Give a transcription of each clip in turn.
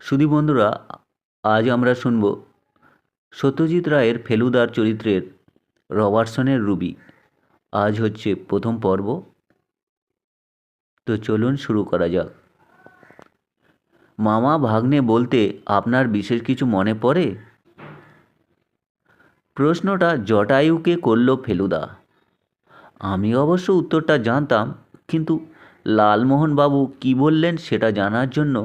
সুধী বন্ধুরা, আজ আমরা শুনব সত্যজিৎ রায়ের ফেলুদার চরিত্রের রবার্টসনের রুবি। আজ হচ্ছে প্রথম পর্ব। তো চলুন শুরু করা যাক। মামা ভাগ্নে বলতে আপনার বিশেষ কিছু মনে পড়ে? প্রশ্নটা জটায়ুকে করল ফেলুদা। আমি অবশ্য উত্তরটা জানতাম, কিন্তু লালমোহনবাবু কী বললেন সেটা জানার জন্য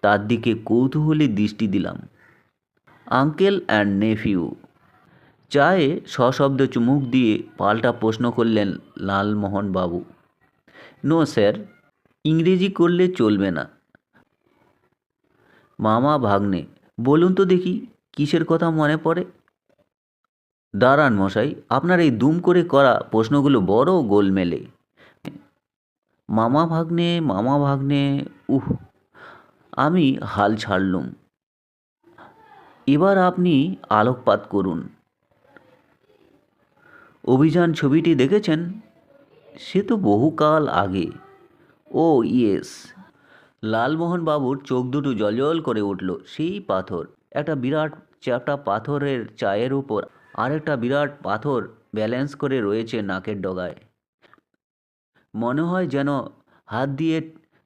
তার দিকে কৌতূহলী দৃষ্টি দিলাম। Uncle and nephew. চায়ে সশব্দ চুমুক দিয়ে পাল্টা প্রশ্ন করলেন লালমোহনবাবু। নো স্যার, ইংরেজি করলে চলবে না। মামা ভাগ্নে, বলুন তো দেখি কিসের কথা মনে পড়ে? দাঁড়ান মশাই, আপনার এই দুম করে করা প্রশ্নগুলো বড় গোলমেলে। মামা ভাগ্নে, উহ, আমি হাল ছাড়লুম। এবার আপনি আলোকপাত করুন। অভিযান ছবিটি দেখেছেন? সে তো বহুকাল আগে। ও ইয়েস। লালমোহনবাবুর চোখ দুটো জ্বলজ্বল করে উঠল। সেই পাথর, একটা বিরাট চ্যাপ্টা পাথরের চায়ের উপর আরেকটা বিরাট পাথর ব্যালেন্স করে রয়েছে নাকের ডগায়। মনে হয় যেন হাত দিয়ে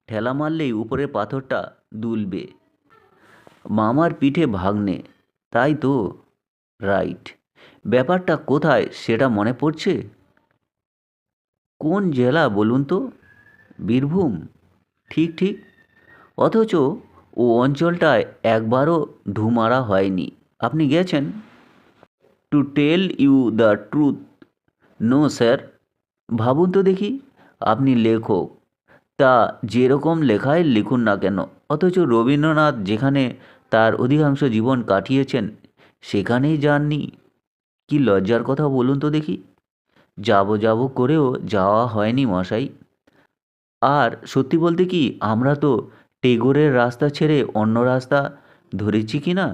ঠেলা মারলেই উপরের পাথরটা দুলবে। মামার পিঠে ভাগ্নে, তাই তো? রাইট। ব্যাপারটা কোথায় সেটা মনে পড়ছে? কোন জেলা বলুন তো? বীরভূম। ঠিক ঠিক। অথচ ও অঞ্চলটায় একবারও ঢু মারা হয়নি। আপনি গেছেন? To tell you the truth, no sir. ভাবুন তো দেখি, আপনি লেখক, তা যেরকম লেখায় লিখুন না কেন, অথচ রবীন্দ্রনাথ যেখানে তার অধিকাংশ জীবন কাটিয়েছেন সেখানেই যাননি। কি লজ্জার কথা বলুন তো দেখি। যাব করেও যাওয়া হয়নি মশাই। আর সত্যি বলতে কি, আমরা তো টেগোরের রাস্তা ছেড়ে অন্য রাস্তা ধরেছি কি না,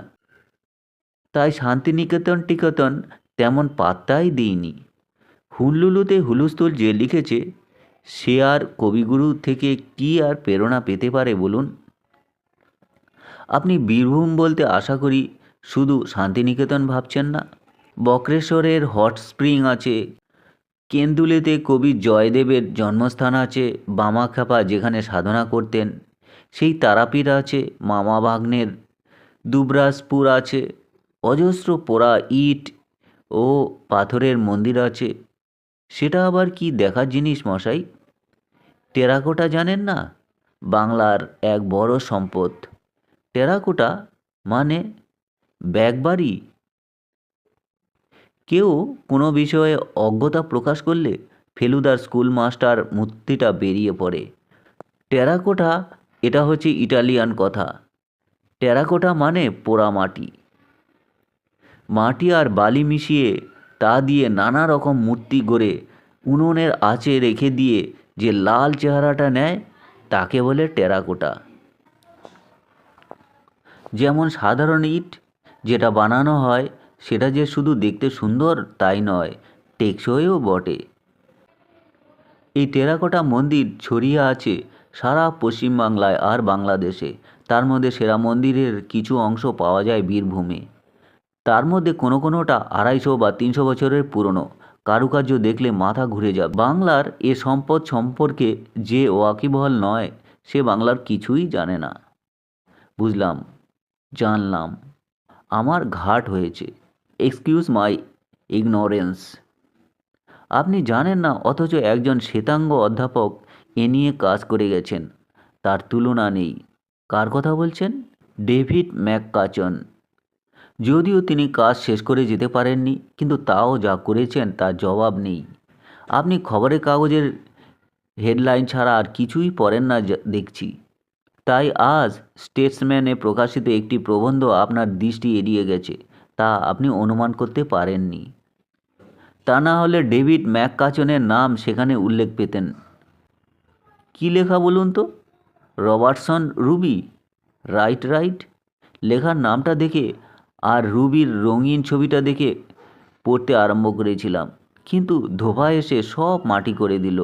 তাই শান্তিনিকেতন টিকেতন তেমন পাত্তাই দিইনি। হুল্লুলুতে হুলস্থুল যে লিখেছে সে আর কবিগুরু থেকে কি আর প্রেরণা পেতে পারে বলুন? আপনি বীরভূম বলতে আশা করি শুধু শান্তিনিকেতন ভাবছেন না। বক্রেশ্বরের হট স্প্রিং আছে, কেন্দুলেতে কবি জয়দেবের জন্মস্থান আছে, বামাখ্যাপা যেখানে সাধনা করতেন সেই তারাপীঠ আছে, মামা ভাগ্নের দুবরাজপুর আছে, অজস্র পোড়া ইট ও পাথরের মন্দির আছে। সেটা আবার কি দেখার জিনিস মশাই? টেরাকোটা জানেন না? বাংলার এক বড় সম্পদ। টেরাকোটা মানে ব্যাগবাড়ি। কেউ কোনো বিষয়ে অজ্ঞতা প্রকাশ করলে ফেলুদার স্কুল মাস্টার মূর্তিটা বেরিয়ে পড়ে। টেরাকোটা, এটা হচ্ছে ইটালিয়ান কথা। টেরাকোটা মানে পোড়া মাটি। মাটি আর বালি মিশিয়ে তা দিয়ে নানা রকম মূর্তি গড়ে উনুনের আঁচে রেখে দিয়ে যে লাল চেহারাটা নেয় তাকে বলে টেরাকোটা। যেমন সাধারণ ইট যেটা বানানো হয় সেটা যে শুধু দেখতে সুন্দর তাই নয়, টেকসইও বটে। এই টেরাকোটা মন্দির ছড়িয়ে আছে সারা পশ্চিমবাংলায় আর বাংলাদেশে। তার মধ্যে সেরা মন্দিরের কিছু অংশ পাওয়া যায় বীরভূমে। তার মধ্যে কোনোটা 250 বা 300 বছরের পুরনো। কারুকার্য দেখলে মাথা ঘুরে যাবে। বাংলার এ সম্পদ সম্পর্কে যে ওয়াকিবহাল নয় সে বাংলার কিছুই জানে না। বুঝলাম, জানলাম, আমার ঘাট হয়েছে। এক্সকিউজ মাই ইগনোরেন্স। আপনি জানেন না, অথচ একজন শ্বেতাঙ্গ অধ্যাপক এ নিয়ে কাজ করে গেছেন। তার তুলনা নেই। কার কথা বলছেন? ডেভিড ম্যাককাচন। যদিও তিনি কাজ শেষ করে যেতে পারেননি, কিন্তু তাও যা করেছেন তার জবাব নেই। আপনি খবরের কাগজের হেডলাইন ছাড়া আর কিছুই পড়েন না দেখছি। তাই আজ স্টেটসম্যানে প্রকাশিত একটি প্রবন্ধ আপনার দৃষ্টি এড়িয়ে গেছে, তা আপনি অনুমান করতে পারেননি। তা না হলে ডেভিড ম্যাককাচনের নাম সেখানে উল্লেখ পেতেন। কি লেখা বলুন তো? Robertson Ruby. Right right. লেখার নামটা দেখে আর রুবির রঙিন ছবিটা দেখে পড়তে আরম্ভ করেছিলাম, কিন্তু ধোঁয়া এসে সব মাটি করে দিল।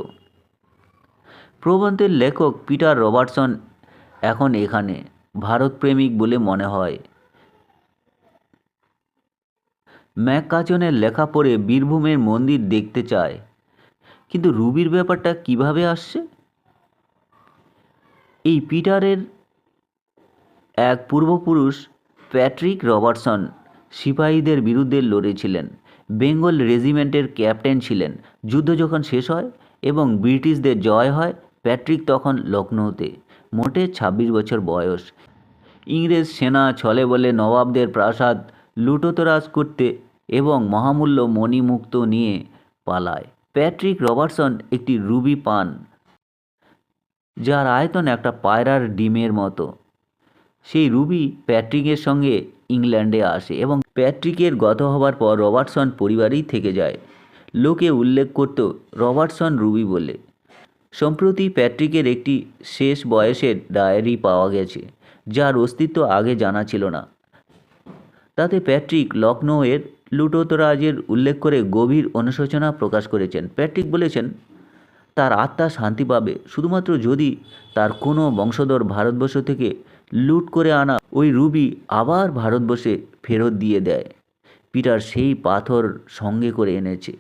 প্রবন্ধের লেখক পিটার রবার্টসন এখন এখানে। ভারতপ্রেমিক বলে মনে হয়। ম্যাককাচনের লেখা পড়ে বীরভূমের মন্দির দেখতে চায়, কিন্তু রুবির ব্যাপারটা কিভাবে আসছে? এই পিটারের এক পূর্বপুরুষ প্যাট্রিক রবার্টসন সিপাহীদের বিরুদ্ধে লড়েছিলেন, বেঙ্গল রেজিমেন্টের ক্যাপ্টেন ছিলেন। যুদ্ধ যখন শেষ হয় এবং ব্রিটিশদের জয় হয়, প্যাট্রিক তখন লখনৌতে, মোটে ২৬ বছর বয়স। ইংরেজ সেনা ছলে বলে নবাবদের প্রাসাদ লুটোতরাজ করতে এবং মহামূল্য মণিমুক্ত নিয়ে পালায়। প্যাট্রিক রবার্টসন একটি রুবি পান, যার আয়তন একটা পায়রার ডিমের মতো। সেই রুবি প্যাট্রিকের সঙ্গে ইংল্যান্ডে আসে এবং প্যাট্রিকের গত হবার পর রবার্টসন পরিবারেই থেকে যায়। লোকে উল্লেখ করত রবার্টসন রুবি বলে। সম্প্রতি প্যাট্রিকের একটি শেষ বয়সের ডায়েরি পাওয়া গেছে, যার অস্তিত্ব আগে জানা ছিল না। তাতে প্যাট্রিক লখনৌয়ের লুটোতরাজের উল্লেখ করে গভীর অনুশোচনা প্রকাশ করেছেন। প্যাট্রিক বলেছেন, তার আত্মা শান্তি পাবে শুধুমাত্র যদি তার কোনো বংশধর ভারতবর্ষ থেকে লুট করে আনা ওই রুবি আবার ভারতবর্ষে ফেরত দিয়ে দেয়। পিটার সেই পাথর সঙ্গে করে এনেছে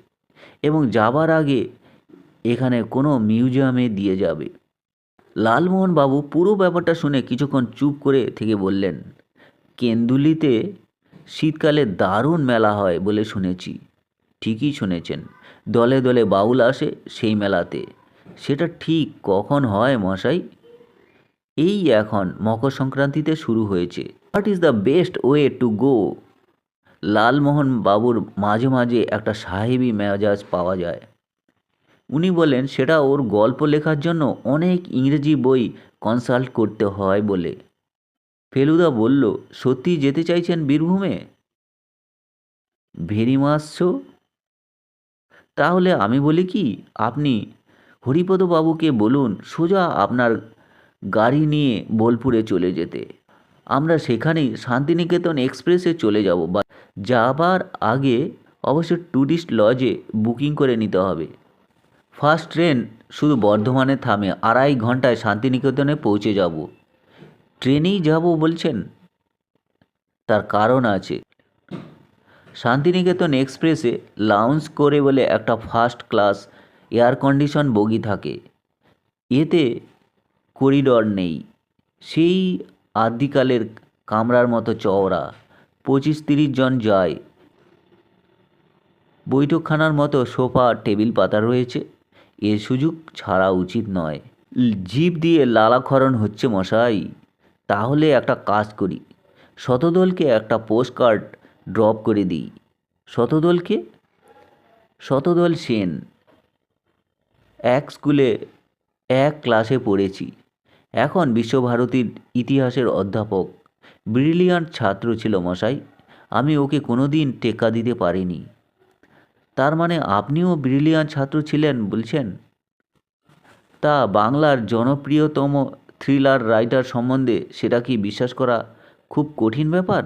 এবং যাবার আগে এখানে কোনো মিউজিয়ামে দিয়ে যাবে। লালমোহন বাবু পুরো ব্যাপারটা শুনে কিছুক্ষণ চুপ করে থেকে বললেন, কেন্দুলিতে শীতকালে দারুণ মেলা হয় বলে শুনেছি। ঠিকই শুনেছেন, দলে দলে বাউল আসে সেই মেলাতে। সেটা ঠিক কখন হয় মশাই? এই এখন মকর সংক্রান্তিতে শুরু হয়েছে। What is the best way to go? Lalmohan বাবুর মাঝে মাঝে একটা সাহেবী মেজাজ পাওয়া যায়। উনি বলেন সেটা ওর গল্প লেখার জন্য অনেক ইংরেজি বই কনসাল্ট করতে হয় বলে। ফেলুদা বলল, সত্যি যেতে চাইছেন বীরভূমে? Very much so. তাহলে আমি বলি কি, আপনি হরিপদবাবুকে বলুন সোজা আপনার গাড়ি নিয়ে বোলপুরে চলে যেতে। আমরা সেখানেই শান্তিনিকেতন এক্সপ্রেসে চলে যাব। বা যাবার আগে অবশ্য ট্যুরিস্ট লজে বুকিং করে নিতে হবে। ফার্স্ট ট্রেন শুধু বর্ধমানে থামে, ২.৫ ঘন্টায় শান্তিনিকেতনে পৌঁছে যাব। ট্রেনেই যাব বলছেন? তার কারণ আছে। শান্তিনিকেতন এক্সপ্রেসে লাউঞ্জ করে বলে একটা ফার্স্ট ক্লাস এয়ার কন্ডিশন বগি থাকে। এতে করিডর নেই, সেই আদিকালের কামরার মতো চওড়া, ২৫-৩০ জন যায়। বৈঠকখানার মতো সোফা টেবিল পাতা রয়েছে। এর সুযোগ ছাড়া উচিত নয়। জিভ দিয়ে লালাক্ষরণ হচ্ছে মশাই। তাহলে একটা কাজ করি, শতদলকে একটা পোস্টকার্ড ড্রপ করে দিই। শতদলকে? শতদল সেন, এক স্কুলে এক ক্লাসে পড়েছি, এখন বিশ্বভারতীর ইতিহাসের অধ্যাপক। ব্রিলিয়ান্ট ছাত্র ছিল মশাই, আমি ওকে কোনো দিন টেক্কা দিতে পারিনি। তার মানে আপনিও ব্রিলিয়ান্ট ছাত্র ছিলেন বলছেন? তা বাংলার জনপ্রিয়তম থ্রিলার রাইটার সম্বন্ধে সেটা কি বিশ্বাস করা খুব কঠিন ব্যাপার?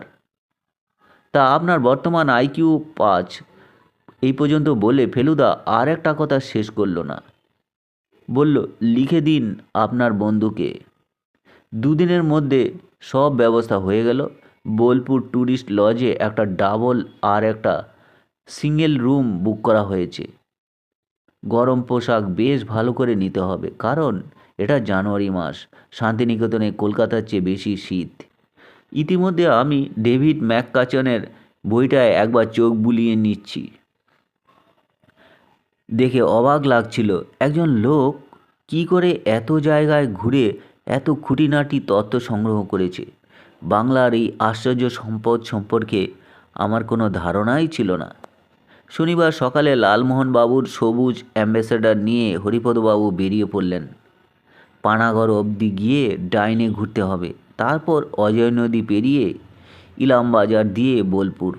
তা আপনার বর্তমান আইকিউ ৫। এই পর্যন্ত বলে ফেলুদা আর একটা কথা শেষ করল না। বলল, লিখে দিন আপনার বন্ধুকে। ২ দিনের মধ্যে সব ব্যবস্থা হয়ে গেল। বোলপুর ট্যুরিস্ট লজে একটা ডাবল আর একটা সিঙ্গেল রুম বুক করা হয়েছে। গরম পোশাক বেশ ভালো করে নিতে হবে, কারণ এটা জানুয়ারি মাস, শান্তিনিকেতনে কলকাতার চেয়ে বেশি শীত। ইতিমধ্যে আমি ডেভিড ম্যাককাচনের বইটায় একবার চোখ বুলিয়ে নিচ্ছি। দেখে অবাক লাগছিল, একজন লোক কি করে এত জায়গায় ঘুরে এত খুঁটিনাটি তথ্য সংগ্রহ করেছে। বাংলার এই আশ্চর্য সম্পদ সম্পর্কে আমার কোনো ধারণাই ছিল না। শনিবার সকালে লালমোহন বাবুর সবুজ অ্যাম্বাসেডর নিয়ে হরিপদবাবু বেরিয়ে পড়লেন। পানাগড় অবধি গিয়ে ডাইনে ঘুরতে হবে, তারপর অজয় নদী পেরিয়ে ইলামবাজার দিয়ে বোলপুর।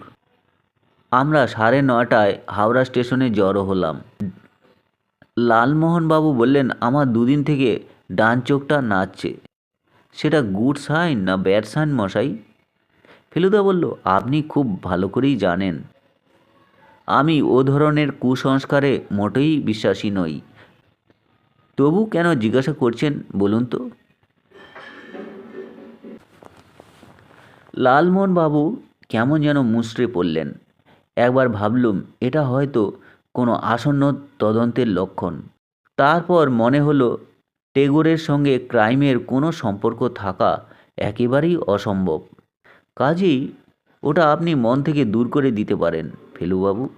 আমরা 9:30টায় হাওড়া স্টেশনে জড়ো হলাম। লালমোহনবাবু বললেন, আমার 2 দিন থেকে ডান চোখটা নাচছে। সেটা গুড সাইন না ব্যাড সাইন মশাই? ফেলুদা বলল, আপনি খুব ভালো করেই জানেন আমি ও ধরনের কুসংস্কারে মোটেই বিশ্বাসী নই। তবু কেন জিজ্ঞাসা করছেন বলুন তো? লালমোহনবাবু কেমন যেন মুষড়ে পড়লেন। একবার ভাবলুম এটা হয়তো কোনো আসন্ন তদন্তের লক্ষণ। তারপর মনে হলো টেগোরের সঙ্গে ক্রাইমের কোনো সম্পর্ক থাকা একেবারেই অসম্ভব। কাজেই ওটা আপনি মন থেকে দূর করে দিতে পারেন ফেলুবাবু।